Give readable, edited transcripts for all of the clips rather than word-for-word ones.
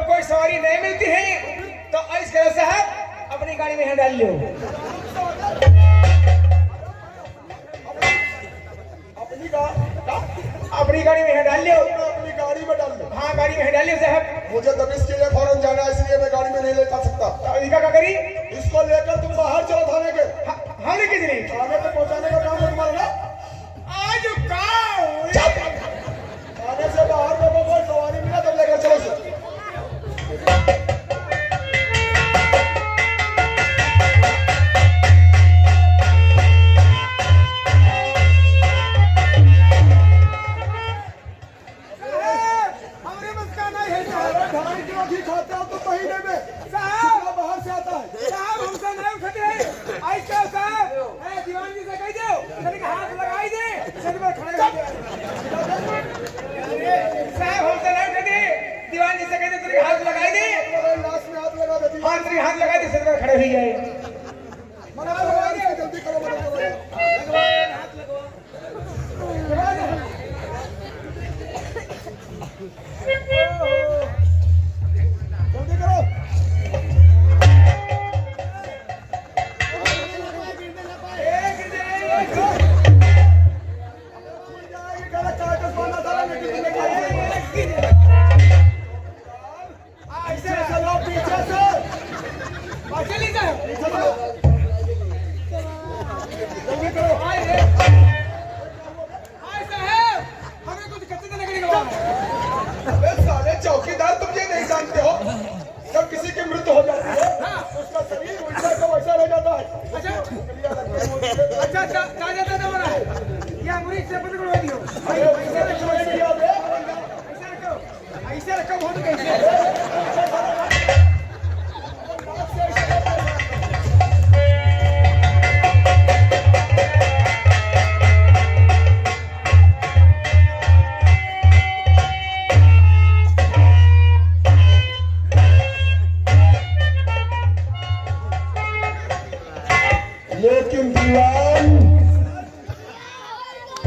कोई सवारी नहीं मिलती है तो ऐस करो साहब, अपनी गाड़ी में डाल लो। अपनी गाड़ी में डाल लो। अपनी गाड़ी में डाल लो। हाँ, गाड़ी में डाल लो साहब। मुझे दबिश के लिए फौरन जाना है, इसलिए मैं गाड़ी में नहीं ले जा सकता। इसका क्या करी? इसको लेकर तुम बाहर चलो थाने के। थाने किस लिए? थाने पे पहुंचाने का काम है तुम्हारा ना? आज काम थाने से बाहर लोगों को सवारी मिला तब लेकर चलो सर। हाथ लगा दे, सर खड़े हो जाए। जल्दी करो, जल्दी करो। चौकीदार तुम ये नहीं जानते हो, जब किसी की मृत्यु हो जाती है उसका शरीर वैसा का वैसा रह जाता है। अच्छा, कहा जाता था हमारा या मुरीद से पकड़ हो दियो। ऐसा रखो बहुत कैसे। लेकिन दीवान,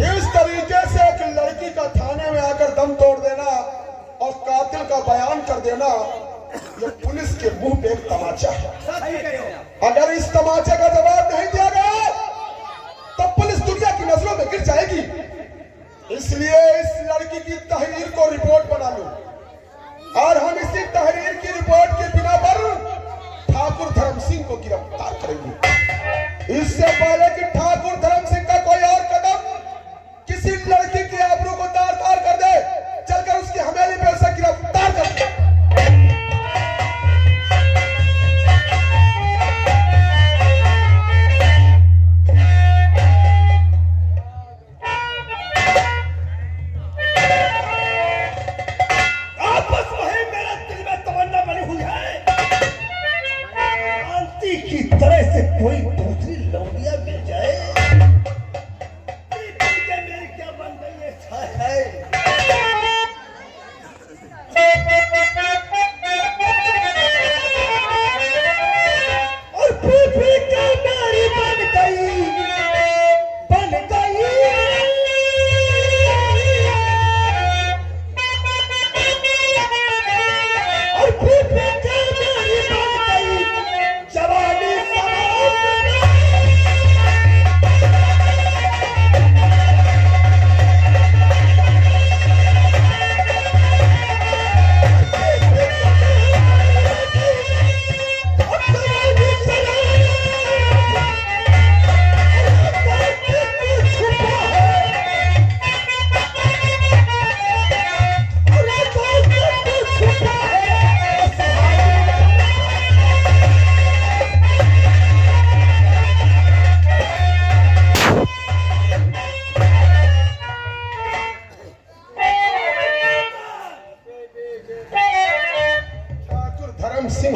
इस तरीके से एक लड़की का थाने में आकर दम तोड़ देना और कातिल का बयान कर देना, ये पुलिस के मुंह पे एक तमाचा है। अगर इस तमाचे का जवाब नहीं दिया गया तो पुलिस दुनिया की नजरों में गिर जाएगी। इसलिए इस लड़की की तहरीर को रिपोर्ट बना लो और हम इसी तहरीर की रिपोर्ट के बिना पर ठाकुर धर्म सिंह को गिरफ्तार करेंगे। इससे पहले कि ठाकुर धर्म सिंह का कोई और कदम किसी लड़की की आबरू को तार-तार कर दे, चलकर उसकी हवेली पे उसे गिरफ्तार कर दे। आपस वही मेरे दिल में तमन्ना बनी हुई है, शांति की तरह से कोई दूसरी लौंडिया मिल जाए। मेरी क्या बन गई है और पीपी क्या मेरी बन गई और पीपी क्या मेरी बन गई जवानी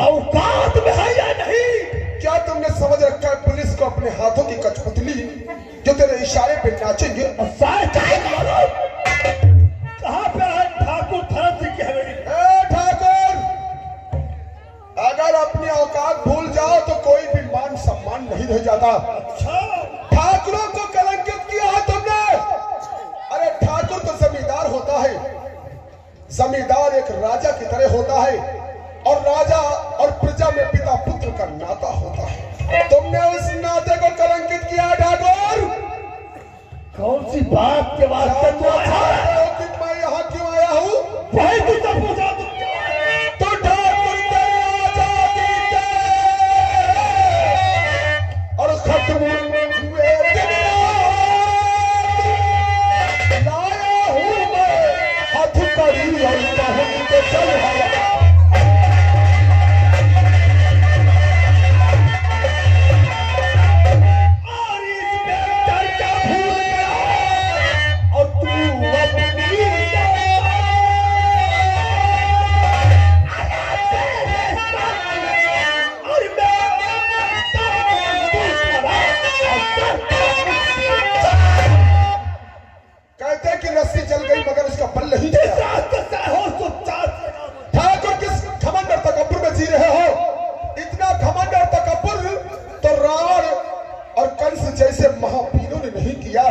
औकात में है या नहीं? क्या तुमने समझ रखा है पुलिस को अपने हाथों की कठपुतली जो तेरे इशारे पे नाचेंगे? कहाँ पे है ठाकुर धर्म सिंह की हवेली? ठाकुर, अगर अपनी औकात भूल जाओ तो कोई भी मान सम्मान नहीं रह जाता। अच्छा, ठाकुरों को कलंकित किया है तुमने। अरे ठाकुर तो जमींदार होता है, जमींदार एक राजा की तरह होता है। और राजा और प्रजा में पिता पुत्र का नाता होता है। तुमने उस नाते को कलंकित किया ठाकुर। कौन सी बात के वास्ते तू आया है? कि मैं यहाँ क्यों आया हूँ? भाई तू सब पूछा तू तो ठाकुर तेरी आजादी के और खत्म हुए दिन लाया हूँ मैं हथकड़ी और पहन के चल हवा। और इसमें चर्चा भूल गया और तू अपनी और कहते कि रस्सी चल गई मगर उसका बल नहीं चला। ठाकुर किस घमंड और तकब्बुर में जी रहे हो? इतना घमंड और तकब्बुर तो रावण और कंस जैसे महावीरों ने नहीं किया।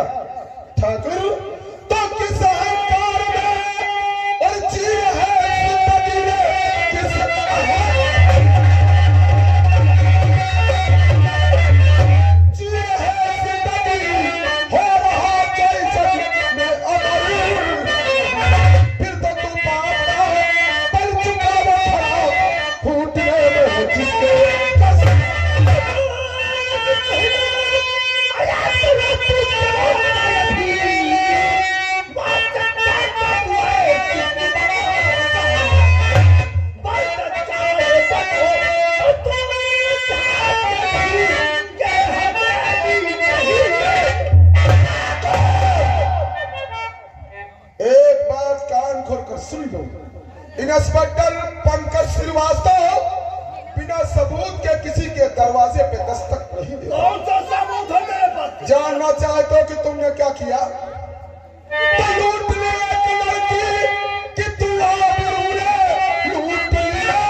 ठाकुर तो किस अहंकार में और जी है जिंदगी में किस जी है जिंदगी हो रहा कैसे में अमर। फिर तो तू पाता है बल चुका वो खड़ा फूटने में जिसके एक बात कान खोलकर सुन लो। इंस्पेक्टर पंकज श्रीवास्तव बिना सबूत के किसी के दरवाजे पे दस्तक नहीं देता। कौन सा सबूत है मेरे पास? जानना चाहते हो कि तुमने क्या किया? तो लूट ली एक लड़की कि तू आबरू ने लूट लिया।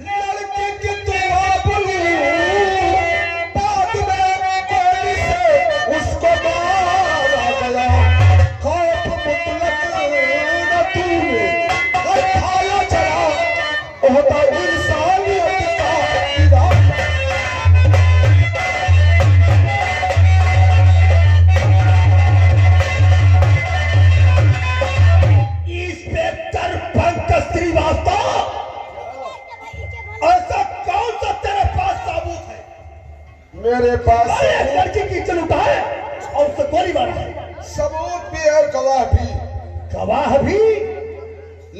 लड़की की तू आबरू बाद में गोली से उसको मारा गया। खौफ मुतलक न तूने खाया चला होता इंसानियत का इरादा। इंस्पेक्टर पंकज श्रीवास्तव, ऐसा कौन सा तेरे पास सबूत है? मेरे पास अरे एक लड़की की इज्जत उठाए और उससे गोली मारी है। सबूत भी है, गवाह भी। गवाह भी?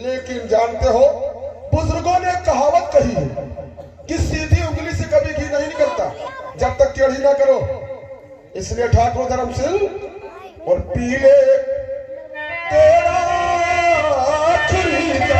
लेकिन जानते हो बुजुर्गों ने कहावत कही है कि सीधी उंगली से कभी घी नहीं निकलता जब तक टेढ़ी ना करो। इसलिए ठाकुर धर्मसिंह और पीले तेरा खरीदा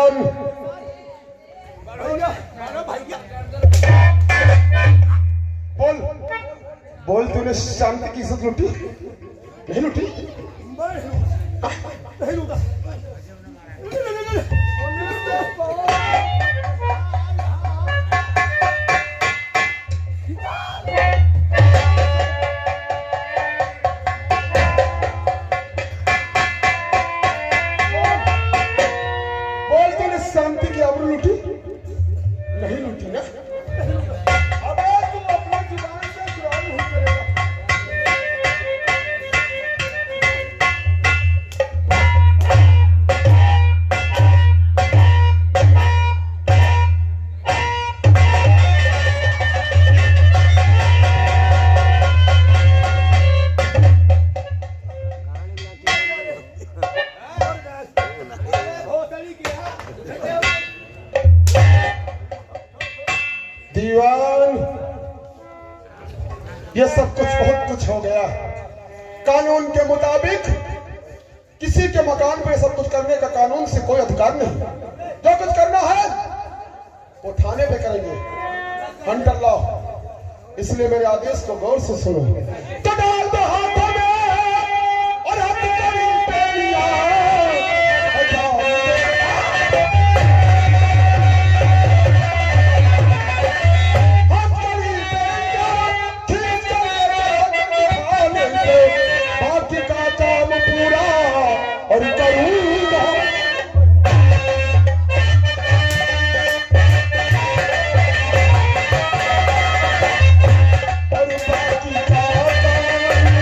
दीवान बोल बोल, तूने शांति की इज्जत लूटी नहीं लूटी? बोल, तूने शांति की आबरू लूटी नहीं लूटी ना? अबे तू अपनी जुबान से जुबान नहीं करेगा। दीवान, ये सब कुछ बहुत कुछ हो गया। कानून के मुताबिक किसी के मकान पे सब कुछ करने का कानून से कोई अधिकार नहीं। जो कुछ करना है वो थाने पे करेंगे, अंडर लॉ। इसलिए मेरे आदेश को गौर से सुनो। तो डाल दो हाथों में और हाथ पे लिया। बाकी का काम पूरा और करूंगा। और बाकी का काम पूरा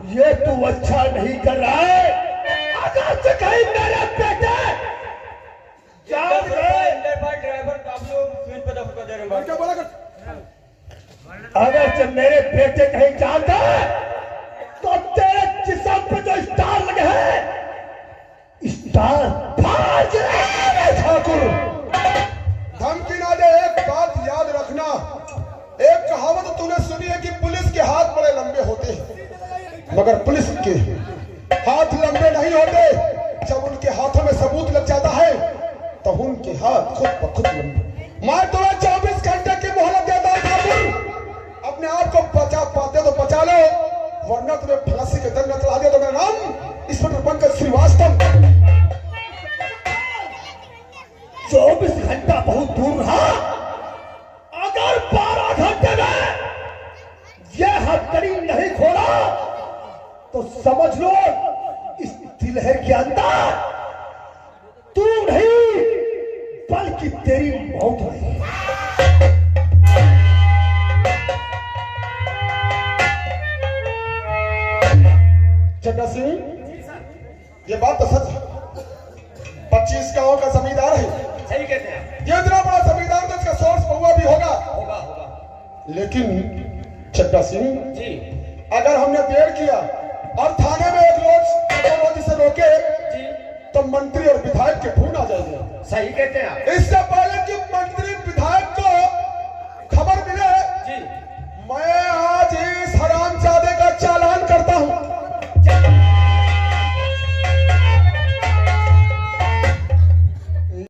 ये तू अच्छा नहीं कर रहा है। अगर से कहीं मेरे बेटे जान गए, ड्राइवर काबू स्पीड पे दफा दे रहे हैं। क्या बोला कर? अगर से मेरे बेटे कहीं जान गए तो तेरे जिस्म पे जो स्टार लगे हैं, स्टार फाड़ जाएंगे ठाकुर। धमकी ना दे। एक बात याद रखना, एक कहावत तूने सुनी है कि पुलिस के हाथ बड़े लंबे होते हैं, मगर पुलिस के हाथ लंबे नहीं होते। जब उनके हाथों में सबूत लग जाता है तो उनके हाथ खुद ब खुद लंबे। मैं तुम्हें 24 घंटे की मोहलत देता हूं ठाकुर। अपने आप को बचा पाते तो बचा लो, वरना तुम्हें फांसी के दंड चढ़ा दिया तो मेरा नाम इंस्पेक्टर पंकज श्रीवास्तव। 24 घंटा बहुत दूर रहा। अगर 12 घंटे में यह हथकड़ी नहीं खोला तो समझ लो इस दिलहर के अंदर तू नहीं बल्कि तेरी मौत है। चड्डा सिंह, ये बात तो सच है। 25 गांव का जमींदार है। सही कहते हैं। ये इतना बड़ा जमींदार तो इसका सोर्स बहुआ भी होगा। होगा होगा। लेकिन चड्डा सिंह जी अगर हमने देर किया और थाने में एक लोग जिसे रोके जी तो मंत्री और विधायक के खून आ जाएंगे। सही कहते हैं आप। इससे पहले कि मंत्री विधायक